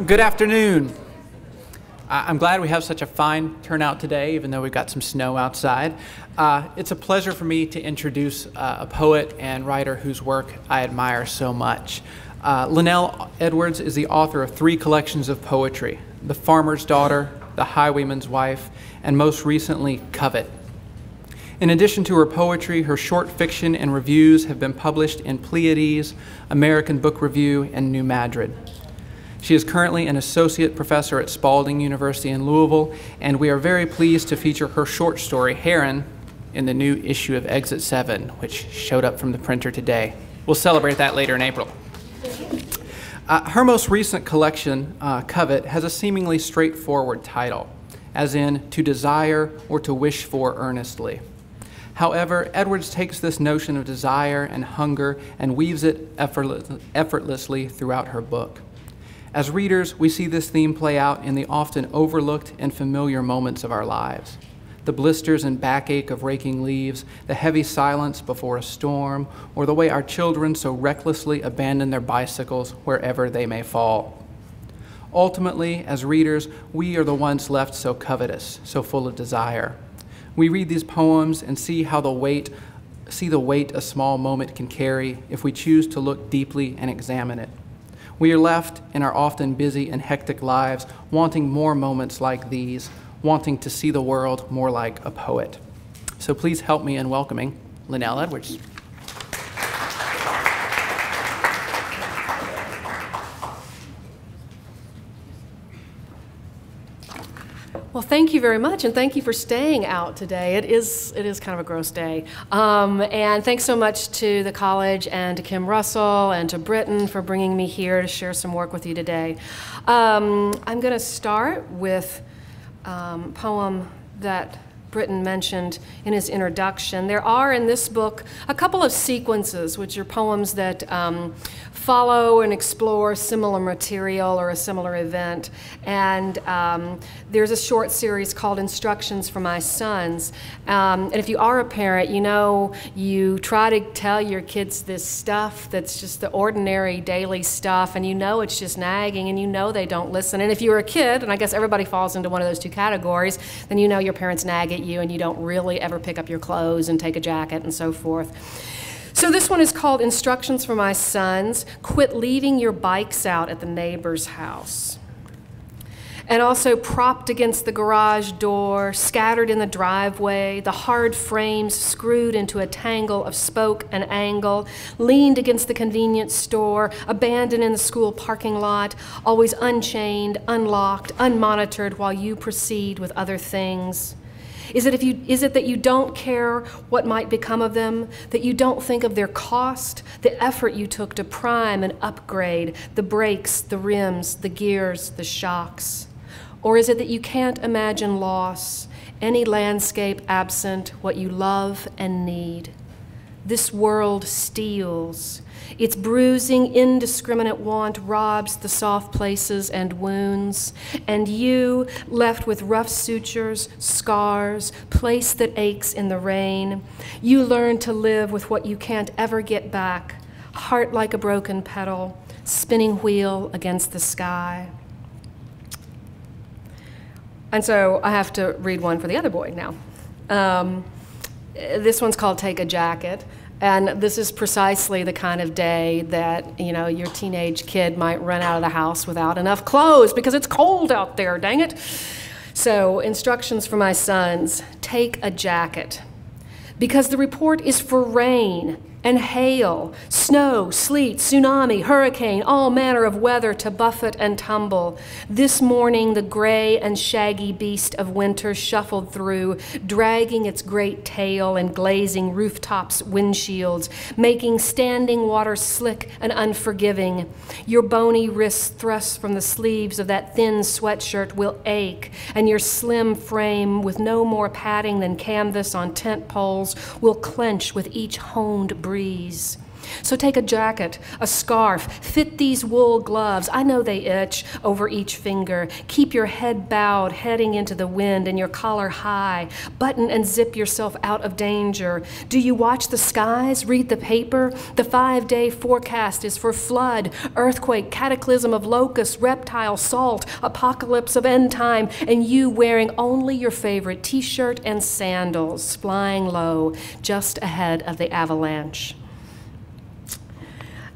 Good afternoon. I'm glad we have such a fine turnout today, even though we've got some snow outside. It's a pleasure for me to introduce a poet and writer whose work I admire so much. Lynnell Edwards is the author of 3 collections of poetry: The Farmer's Daughter, The Highwayman's Wife, and most recently, Covet. In addition to her poetry, her short fiction and reviews have been published in Pleiades, American Book Review, and New Madrid. She is currently an associate professor at Spalding University in Louisville, and we are very pleased to feature her short story, Heron, in the new issue of Exit 7, which showed up from the printer today. We'll celebrate that later in April. Her most recent collection, Covet, has a seemingly straightforward title, as in to desire or to wish for earnestly. However, Edwards takes this notion of desire and hunger and weaves it effortlessly throughout her book. As readers, we see this theme play out in the often overlooked and familiar moments of our lives. The blisters and backache of raking leaves, the heavy silence before a storm, or the way our children so recklessly abandon their bicycles wherever they may fall. Ultimately, as readers, we are the ones left so covetous, so full of desire. We read these poems and see the weight a small moment can carry if we choose to look deeply and examine it. We are left in our often busy and hectic lives wanting more moments like these, wanting to see the world more like a poet. So please help me in welcoming Lynnell Edwards. Well, thank you very much, and thank you for staying out today. It is kind of a gross day. And thanks so much to the college and to Kim Russell and to Britton for bringing me here to share some work with you today. I'm going to start with a poem that Britton mentioned in his introduction. There are in this book a couple of sequences, which are poems that follow and explore similar material or a similar event. And there's a short series called Instructions for My Sons. And if you are a parent, you know you try to tell your kids this stuff that's just the ordinary daily stuff, and you know it's just nagging, and you know they don't listen. And if you're a kid, and I guess everybody falls into one of those 2 categories, then you know your parents nag at you and you don't really ever pick up your clothes and take a jacket and so forth. So this one is called Instructions for My Sons. Quit leaving your bikes out at the neighbor's house. And also propped against the garage door, scattered in the driveway, the hard frames screwed into a tangle of spoke and angle, leaned against the convenience store, abandoned in the school parking lot, always unchained, unlocked, unmonitored while you proceed with other things. Is it that you don't care what might become of them, that you don't think of their cost, the effort you took to prime and upgrade, the brakes, the rims, the gears, the shocks? Or is it that you can't imagine loss, any landscape absent what you love and need? This world steals. Its bruising, indiscriminate want robs the soft places and wounds, and you, left with rough sutures, scars, place that aches in the rain, you learn to live with what you can't ever get back, heart like a broken pedal, spinning wheel against the sky. And so I have to read one for the other boy now. This one's called Take a Jacket. And this is precisely the kind of day that, you know, your teenage kid might run out of the house without enough clothes because it's cold out there, dang it. So, Instructions for My Sons, take a jacket. Because the report is for rain and hail, snow, sleet, tsunami, hurricane, all manner of weather to buffet and tumble. This morning, the gray and shaggy beast of winter shuffled through, dragging its great tail and glazing rooftops' windshields, making standing water slick and unforgiving. Your bony wrists thrust from the sleeves of that thin sweatshirt will ache, and your slim frame, with no more padding than canvas on tent poles, will clench with each honed breeze. So take a jacket, a scarf, fit these wool gloves. I know they itch over each finger. Keep your head bowed, heading into the wind, and your collar high. Button and zip yourself out of danger. Do you watch the skies? Read the paper? The 5-day forecast is for flood, earthquake, cataclysm of locusts, reptile, salt, apocalypse of end time, and you wearing only your favorite t-shirt and sandals, flying low just ahead of the avalanche.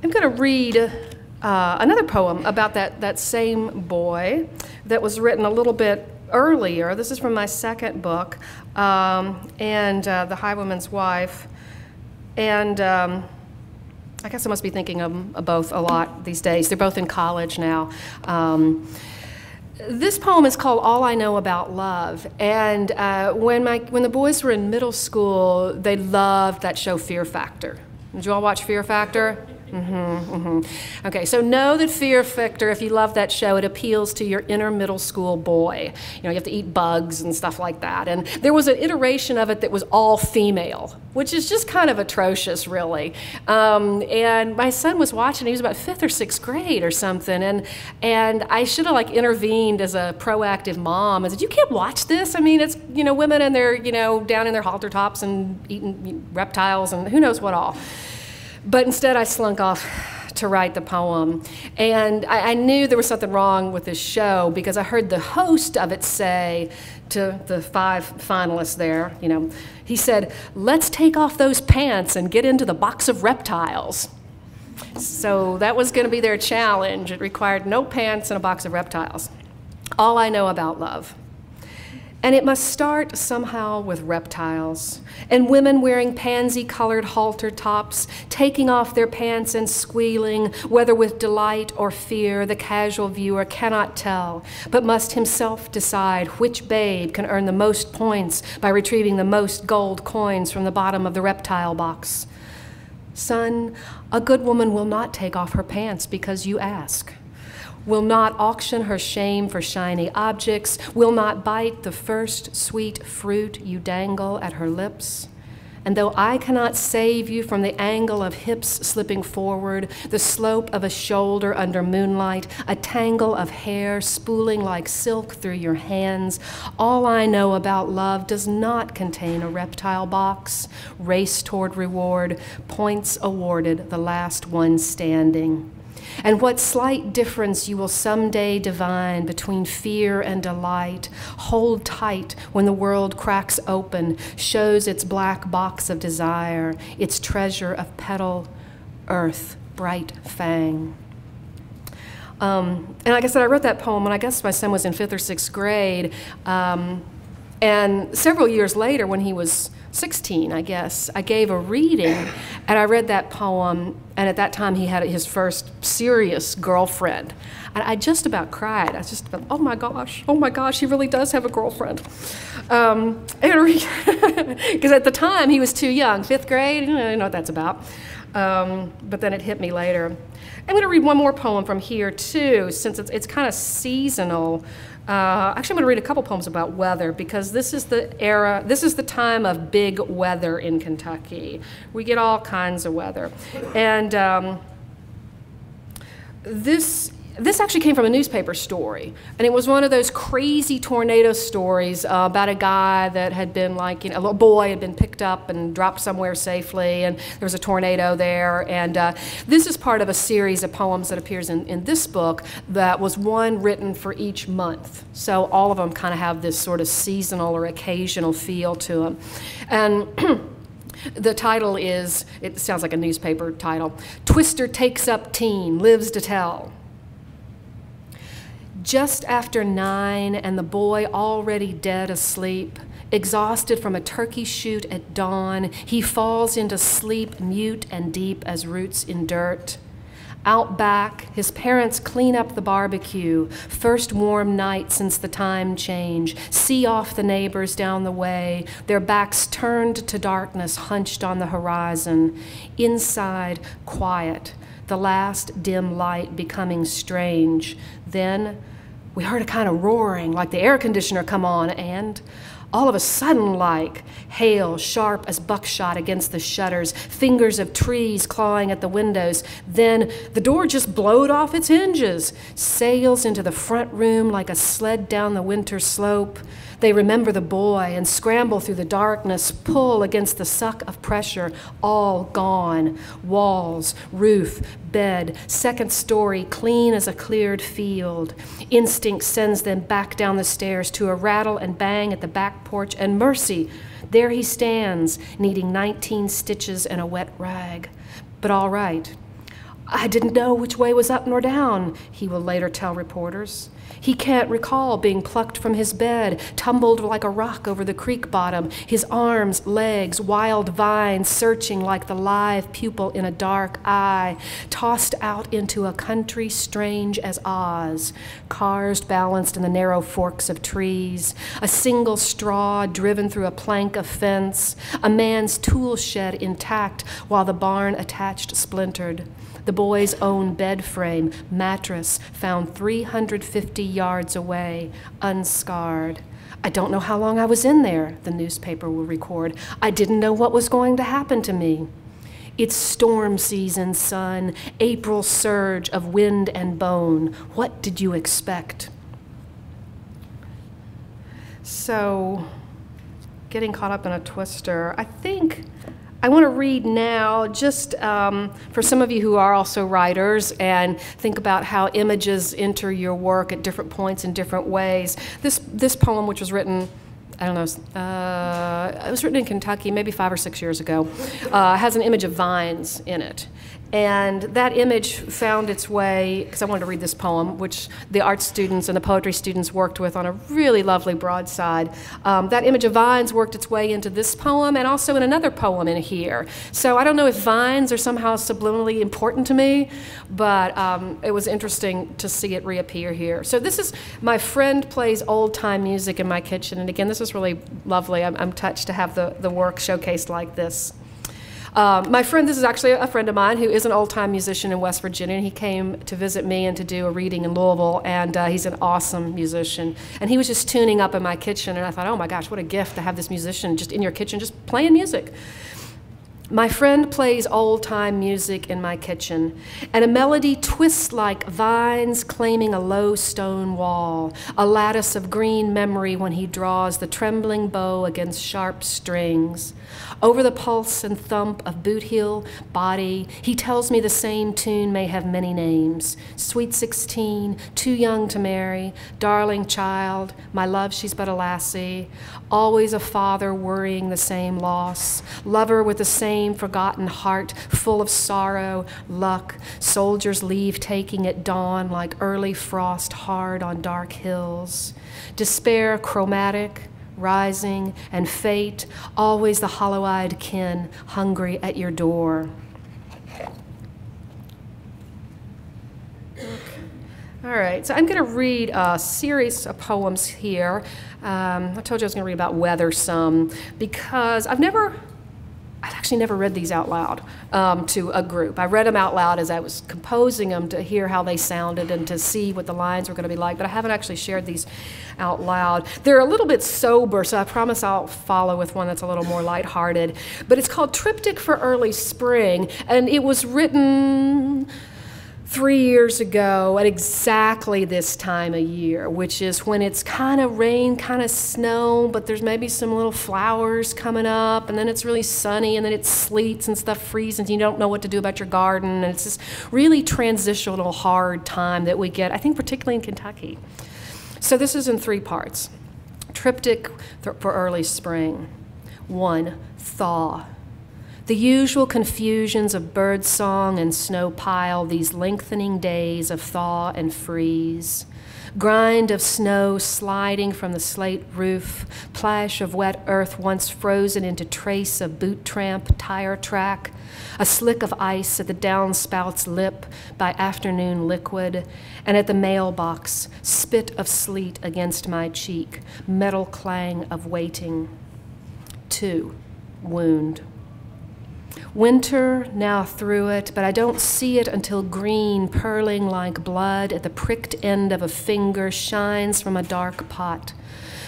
I'm going to read another poem about that same boy that was written a little bit earlier. This is from my second book, and The Highwayman's Wife. And I guess I must be thinking of both a lot these days. They're both in college now. This poem is called All I Know About Love. And when the boys were in middle school, they loved that show Fear Factor. Did you all watch Fear Factor? Okay, so know that Fear Factor, if you love that show, it appeals to your inner middle school boy. You know, you have to eat bugs and stuff like that. And there was an iteration of it that was all female, which is just kind of atrocious, really. And my son was watching, he was about 5th or 6th grade or something, and I should have intervened as a proactive mom and said, you can't watch this. I mean, it's, women and they're, down in their halter tops and eating reptiles and who knows what all. But instead, I slunk off to write the poem. And I knew there was something wrong with this show because I heard the host of it say to the 5 finalists there, he said, let's take off those pants and get into the box of reptiles. So that was going to be their challenge. It required no pants and a box of reptiles. All I know about love. And it must start somehow with reptiles and women wearing pansy-colored halter tops, taking off their pants and squealing, whether with delight or fear, the casual viewer cannot tell, but must himself decide which babe can earn the most points by retrieving the most gold coins from the bottom of the reptile box. Son, a good woman will not take off her pants because you ask. Will not auction her shame for shiny objects, will not bite the first sweet fruit you dangle at her lips. And though I cannot save you from the angle of hips slipping forward, the slope of a shoulder under moonlight, a tangle of hair spooling like silk through your hands, all I know about love does not contain a reptile box, race toward reward, points awarded, the last one standing. And what slight difference you will someday divine between fear and delight, hold tight when the world cracks open, shows its black box of desire, its treasure of petal, earth, bright fang. And like I said, I wrote that poem when I guess my son was in 5th or 6th grade. And several years later, when he was 16, I guess, I gave a reading, and I read that poem, and at that time he had his first serious girlfriend. And I just about cried. I was just about, oh my gosh, he really does have a girlfriend. Because at the time he was too young, 5th grade, you know what that's about. But then it hit me later. I'm going to read one more poem from here too, since it's kind of seasonal. Actually, I'm going to read a couple poems about weather because this is the time of big weather in Kentucky. We get all kinds of weather. And this actually came from a newspaper story, and it was one of those crazy tornado stories about a guy that had been a little boy had been picked up and dropped somewhere safely, and there was a tornado there. And this is part of a series of poems that appears in this book that was one written for each month. So all of them kind of have this sort of seasonal or occasional feel to them. And the title is, it sounds like a newspaper title, Twister Takes Up Teen, Lives to Tell. Just after 9 and the boy already dead asleep, exhausted from a turkey shoot at dawn, he falls into sleep mute and deep as roots in dirt. Out back, his parents clean up the barbecue, first warm night since the time change, see off the neighbors down the way, their backs turned to darkness hunched on the horizon. Inside, quiet, the last dim light becoming strange. Then we heard a kind of roaring, like the air conditioner come on, and all of a sudden like, hail sharp as buckshot against the shutters, fingers of trees clawing at the windows. Then the door just blowed off its hinges, sails into the front room like a sled down the winter slope. They remember the boy and scramble through the darkness, pull against the suck of pressure, all gone. Walls, roof, bed, second story, clean as a cleared field. Instinct sends them back down the stairs to a rattle and bang at the back porch, and mercy, there he stands, needing 19 stitches and a wet rag. But all right. I didn't know which way was up nor down, he will later tell reporters. He can't recall being plucked from his bed, tumbled like a rock over the creek bottom, his arms, legs, wild vines searching like the live pupil in a dark eye, tossed out into a country strange as Oz, cars balanced in the narrow forks of trees, a single straw driven through a plank of fence, a man's tool shed intact while the barn attached splintered. The boy's own bed frame, mattress, found 350 yards away, unscarred. I don't know how long I was in there, the newspaper will record. I didn't know what was going to happen to me. It's storm season, son, April surge of wind and bone. What did you expect? So, getting caught up in a twister, I think I want to read now, just for some of you who are also writers and think about how images enter your work at different points in different ways. This poem, which was written, I don't know, it was written in Kentucky maybe 5 or 6 years ago, has an image of vines in it. And that image found its way, because I wanted to read this poem, which the art students and the poetry students worked with on a really lovely broadside. That image of vines worked its way into this poem and also in another poem in here. So I don't know if vines are somehow subliminally important to me, but it was interesting to see it reappear here. So this is, my friend plays old-time music in my kitchen, and again, this is really lovely. I'm touched to have the work showcased like this. My friend, this is actually a friend of mine who is an old-time musician in West Virginia, and he came to visit me and to do a reading in Louisville, and he's an awesome musician. And he was just tuning up in my kitchen, and I thought, oh my gosh, what a gift to have this musician just in your kitchen, just playing music. My friend plays old-time music in my kitchen, and a melody twists like vines claiming a low stone wall, a lattice of green memory when he draws the trembling bow against sharp strings. Over the pulse and thump of boot heel, body, he tells me the same tune may have many names. Sweet 16, too young to marry, darling child, my love, she's but a lassie, always a father worrying the same loss, lover with the same forgotten heart, full of sorrow, luck, soldiers leave taking at dawn like early frost hard on dark hills, despair chromatic, rising, and fate, always the hollow-eyed kin hungry at your door. All right, so I'm going to read a series of poems here. I told you I was going to read about weather some, because I'd actually never read these out loud to a group. I read them out loud as I was composing them to hear how they sounded and to see what the lines were going to be like, but I haven't actually shared these out loud. They're a little bit sober, so I promise I'll follow with one that's a little more lighthearted. But it's called Triptych for Early Spring, and it was written 3 years ago at exactly this time of year, which is when it's kind of rain, kind of snow, but there's maybe some little flowers coming up, and then it's really sunny, and then it sleets and stuff freezes, and you don't know what to do about your garden, and it's this really transitional, hard time that we get, I think particularly in Kentucky. So this is in 3 parts. Triptych for Early Spring. 1, thaw. The usual confusions of birdsong and snow pile, these lengthening days of thaw and freeze. Grind of snow sliding from the slate roof, plash of wet earth once frozen into trace of boot tramp, tire track, a slick of ice at the downspout's lip by afternoon liquid, and at the mailbox, spit of sleet against my cheek, metal clang of waiting. 2, wound. Winter now through it, but I don't see it until green, purling like blood at the pricked end of a finger, shines from a dark pot.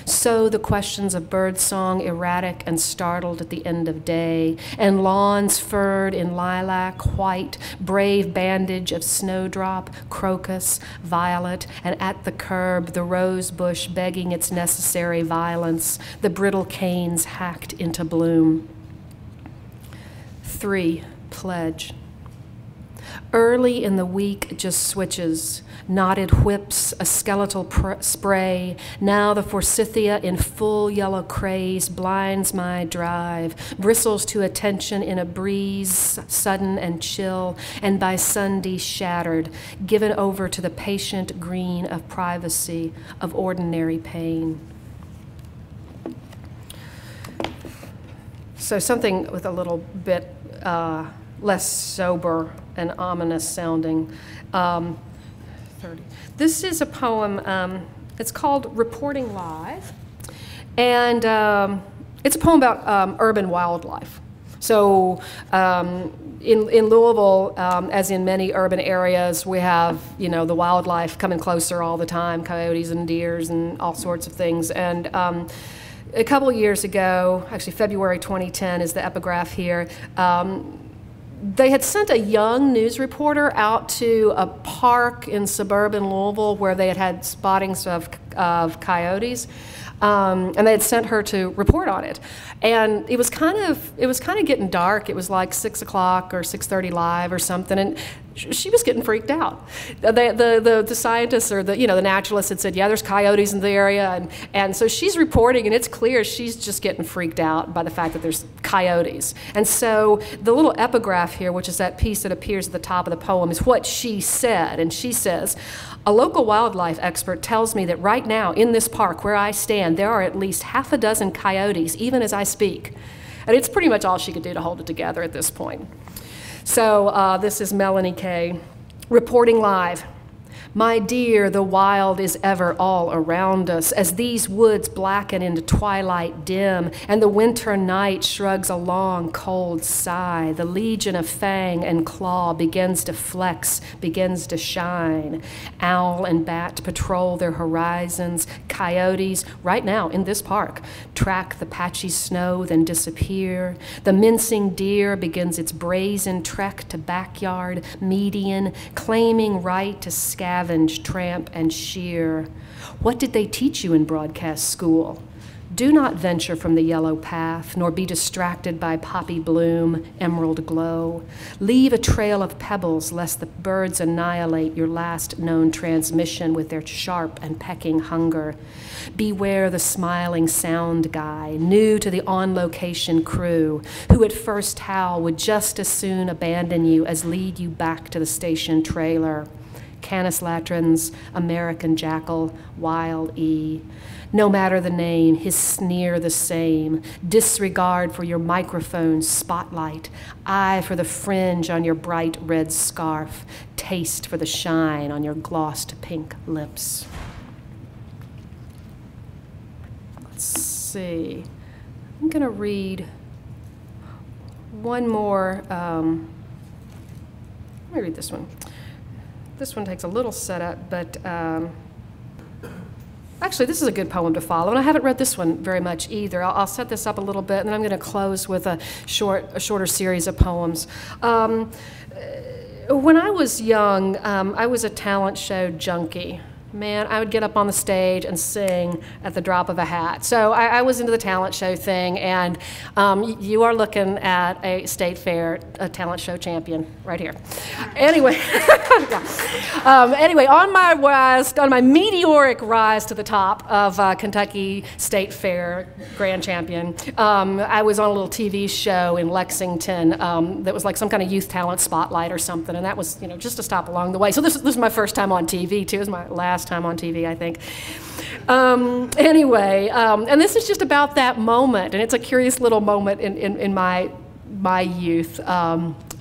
So the questions of birdsong, erratic and startled at the end of day, and lawns furred in lilac, white, brave bandage of snowdrop, crocus, violet, and at the curb the rose bush begging its necessary violence, the brittle canes hacked into bloom. 3. Pledge. Early in the week just switches, knotted whips, a skeletal spray. Now the forsythia in full yellow craze blinds my drive, bristles to attention in a breeze, sudden and chill, and by Sunday shattered, given over to the patient green of privacy, of ordinary pain. So something with a little bit less sober and ominous sounding. 30. This is a poem, it's called Reporting Live, and it's a poem about urban wildlife. So in Louisville, as in many urban areas, we have, you know, the wildlife coming closer all the time, coyotes and deers and all sorts of things. And a couple of years ago, actually February 2010 is the epigraph here, they had sent a young news reporter out to a park in suburban Louisville where they had had spottings of coyotes, and they had sent her to report on it. And it was kind of getting dark. It was like 6 o'clock or 6:30 live or something, and she was getting freaked out. The scientists or the naturalists had said, yeah, there's coyotes in the area, and so she's reporting, and it's clear she's just getting freaked out by the fact that there's coyotes. And so the little epigraph here, which is that piece that appears at the top of the poem, is what she said. And she says, a local wildlife expert tells me that right now in this park where I stand, there are at least half a dozen coyotes, even as I speak. And it's pretty much all she could do to hold it together at this point. So this is Melanie Kay, reporting live. My dear, the wild is ever all around us, as these woods blacken into twilight dim, and the winter night shrugs a long, cold sigh. The legion of fang and claw begins to flex, begins to shine. Owl and bat patrol their horizons. Coyotes, right now in this park, track the patchy snow, then disappear. The mincing deer begins its brazen trek to backyard, median, claiming right to scavenge, tramp, and shear. What did they teach you in broadcast school? Do not venture from the yellow path, nor be distracted by poppy bloom, emerald glow. Leave a trail of pebbles, lest the birds annihilate your last known transmission with their sharp and pecking hunger. Beware the smiling sound guy, new to the on-location crew, who at first howl would just as soon abandon you as lead you back to the station trailer. Canis latrans, American jackal, wild E. No matter the name, his sneer the same. Disregard for your microphone spotlight. Eye for the fringe on your bright red scarf. Taste for the shine on your glossed pink lips. Let's see. I'm going to read one more. Let me read this one. This one takes a little setup, but actually this is a good poem to follow, and I haven't read this one very much either. I'll set this up a little bit, and then I'm going to close with a shorter series of poems. When I was young, I was a talent show junkie. Man, I would get up on the stage and sing at the drop of a hat. So I was into the talent show thing, and you are looking at a state fair, a talent show champion right here. Anyway, anyway, on my meteoric rise to the top of Kentucky State Fair Grand Champion, I was on a little TV show in Lexington that was like some kind of youth talent spotlight or something, and that was, just a stop along the way. So this was my first time on TV too. It was my last time on TV, I think. Anyway, and this is just about that moment, and it's a curious little moment in my youth.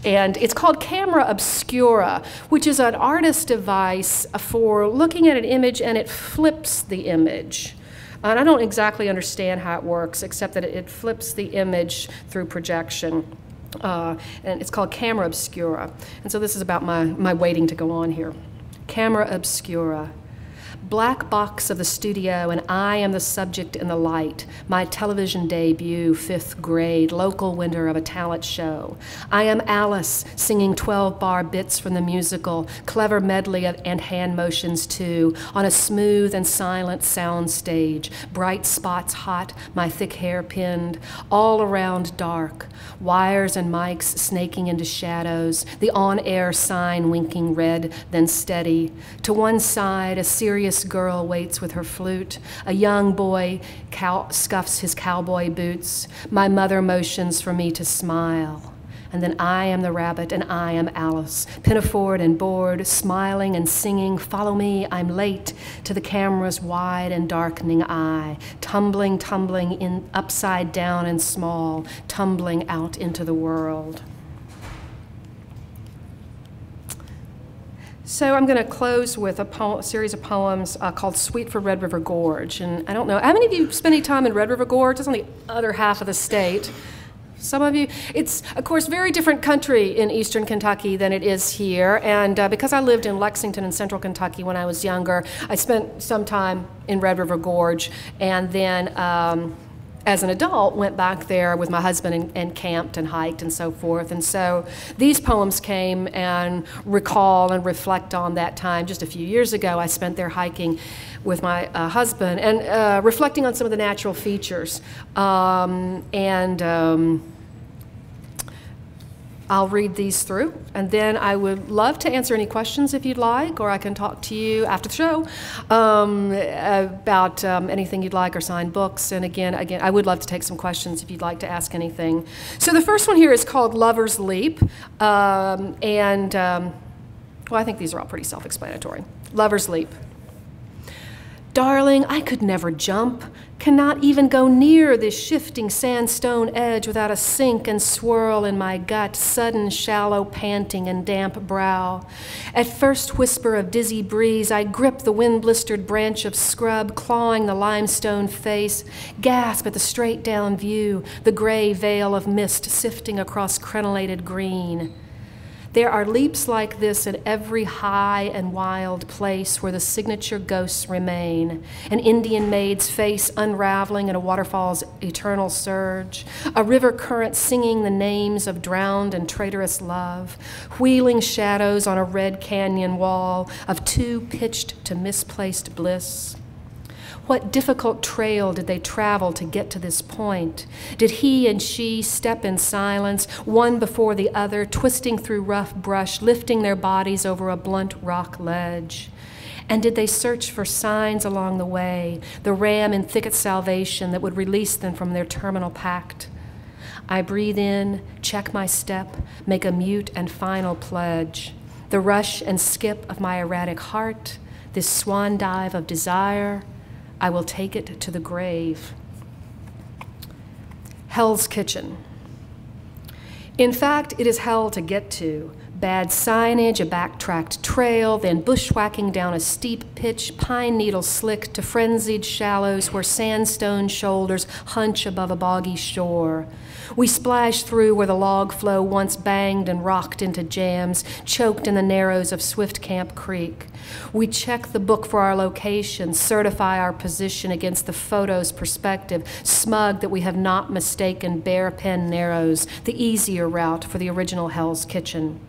And it's called camera obscura, which is an artist's device for looking at an image and it flips the image. And I don't exactly understand how it works, except that it flips the image through projection. and it's called Camera Obscura. And so this is about my waiting to go on here. Camera Obscura. Black box of the studio, and I am the subject in the light. My television debut, 5th grade, local winner of a talent show. I am Alice, singing 12-bar bits from the musical, clever medley and hand motions too, on a smooth and silent sound stage. Bright spots hot, my thick hair pinned, all around dark. Wires and mics snaking into shadows, the on-air sign winking red, then steady. To one side, a serious girl waits with her flute. A young boy scuffs his cowboy boots. My mother motions for me to smile. And then I am the rabbit, and I am Alice, pinafored and bored, smiling and singing, follow me, I'm late, to the camera's wide and darkening eye, tumbling in upside down and small, tumbling out into the world. So I'm going to close with a series of poems called Sweet for Red River Gorge. And I don't know, how many of you spent any time in Red River Gorge? It's on the other half of the state. Some of you. It's, of course, very different country in eastern Kentucky than it is here. And because I lived in Lexington and central Kentucky when I was younger, I spent some time in Red River Gorge. And then as an adult, went back there with my husband and camped and hiked and so forth. And so these poems came and recall and reflect on that time. Just a few years ago, I spent there hiking with my husband and reflecting on some of the natural features. I'll read these through, and then I would love to answer any questions if you'd like, or I can talk to you after the show about anything you'd like, or sign books. And again, I would love to take some questions if you'd like to ask anything. So the first one here is called Lover's Leap, well, I think these are all pretty self-explanatory. Lover's Leap. Darling, I could never jump, cannot even go near this shifting sandstone edge without a sink and swirl in my gut, sudden shallow panting and damp brow. At first whisper of dizzy breeze, I grip the wind-blistered branch of scrub, clawing the limestone face, gasp at the straight-down view, the gray veil of mist sifting across crenellated green. There are leaps like this in every high and wild place where the signature ghosts remain. An Indian maid's face unraveling in a waterfall's eternal surge. A river current singing the names of drowned and traitorous love. Wheeling shadows on a red canyon wall of two pitched to misplaced bliss. What difficult trail did they travel to get to this point? Did he and she step in silence, one before the other, twisting through rough brush, lifting their bodies over a blunt rock ledge? And did they search for signs along the way, the ram in thicket salvation that would release them from their terminal pact? I breathe in, check my step, make a mute and final pledge. The rush and skip of my erratic heart, this swan dive of desire, I will take it to the grave. Hell's Kitchen. In fact, it is hell to get to. Bad signage, a backtracked trail, then bushwhacking down a steep pitch, pine needle slick to frenzied shallows where sandstone shoulders hunch above a boggy shore. We splash through where the log flow once banged and rocked into jams, choked in the narrows of Swift Camp Creek. We check the book for our location, certify our position against the photo's perspective, smug that we have not mistaken bare pen narrows, the easier route for the original Hell's Kitchen.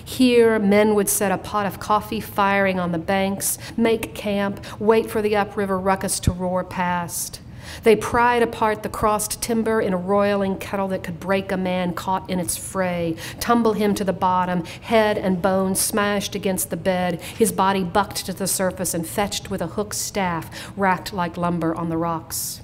Here, men would set a pot of coffee firing on the banks, make camp, wait for the upriver ruckus to roar past. They pried apart the crossed timber in a roiling kettle that could break a man caught in its fray, tumble him to the bottom, head and bones smashed against the bed, his body bucked to the surface and fetched with a hook staff, racked like lumber on the rocks.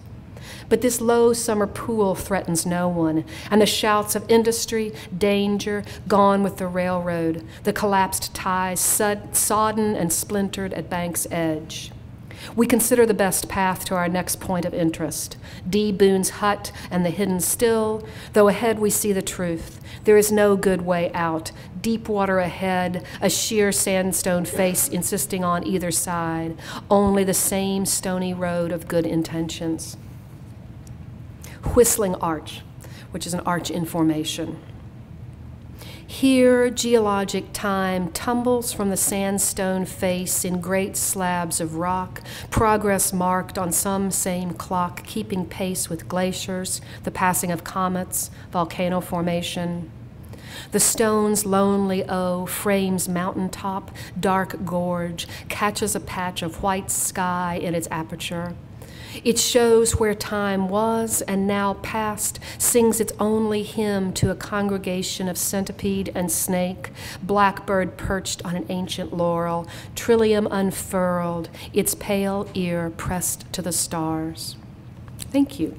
But this low summer pool threatens no one, and the shouts of industry, danger, gone with the railroad, the collapsed ties sodden and splintered at bank's edge. We consider the best path to our next point of interest, D. Boone's hut and the hidden still, though ahead we see the truth. There is no good way out, deep water ahead, a sheer sandstone face insisting on either side, only the same stony road of good intentions. Whistling Arch, which is an arch in formation. Here, geologic time tumbles from the sandstone face in great slabs of rock, progress marked on some same clock, keeping pace with glaciers, the passing of comets, volcano formation. The stone's lonely O frames mountaintop, dark gorge, catches a patch of white sky in its aperture. It shows where time was and now past, sings its only hymn to a congregation of centipede and snake, blackbird perched on an ancient laurel, trillium unfurled, its pale ear pressed to the stars. Thank you.